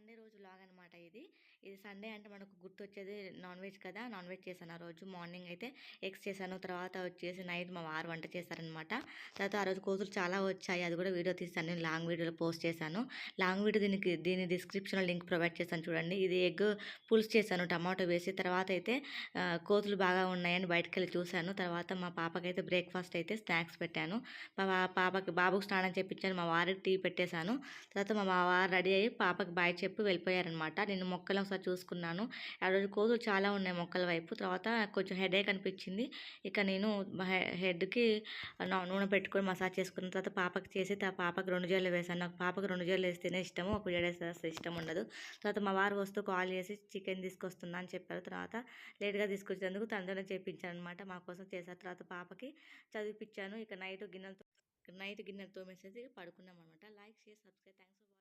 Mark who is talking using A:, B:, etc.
A: Sunday రోజు log అనమాట ఇది. ఇది సండే అంటే మనకు గుర్తొచ్చేది నాన్ వెజ్ కదా! నాన్ వెజ్ చేశాను ఆ రోజు. మార్నింగ్ అయితే ఎగ్స్ చేశాను. తర్వాత వచ్చేసి నైట్ మా వారు వంట చేశారనమాట. తర్వాత ఆ రోజు కోతులు చాలా వచ్చాయి. అది కూడా వీడియో తీశాను. నేను లాంగ్ వీడియోలో పోస్ట్ చేశాను. లాంగ్ వీడియో దీని డిస్క్రిప్షన్‌లో లింక్ ప్రొవైడ్ చేశాను చూడండి. ఇది ఎగ్ పులుసు చేశాను టమాటో వేసి. తర్వాత అయితే కోతులు బాగా ఉన్నాయని బయటికెళ్ళి చూశాను. తర్వాత మా పాపకైతే బ్రేక్‌ఫాస్ట్ అయితే స్నాక్స్ పెట్టాను. బాబుకి స్నానం చేపించాను. మా వారికి టీ పెట్టేశాను. తర్వాత మా వారు రెడీ అయ్యి పాపకి బాయ్ చెప్పి వెళ్ళిపోయారనమాట. నేను మొక్కలను ఒకసారి చూసుకున్నాను. ఆ రోజు కోతులు చాలా ఉన్నాయి మొక్కల వైపు. తర్వాత కొంచెం హెడేక్ అనిపించింది. ఇక నేను హెడ్‌కి నూనె పెట్టుకొని మసాజ్ చేసుకున్న తర్వాత పాపకి చేసి పాపకి 2 జడలు వేశాను. నాకు పాపకి 2 జడలు వేస్తేనే ఇష్టము. ఒక జడ వేస్తే అసలు ఇష్టం ఉండదు. తర్వాత మా వారు వస్తూ కాల్ చేసి చికెన్ తీసుకొస్తున్నా అని చెప్పారు. తర్వాత లేట్‌గా తీసుకొచ్చినందుకు తనతోనే చేపించాననమాట. మా కోసం చేశారు. తర్వాత పాపకి చదివిపించాను. ఇక నైట్ గిన్నెలు తోమేసేసి పడుకున్నామనమాట. Like, share, subscribe. Thanks for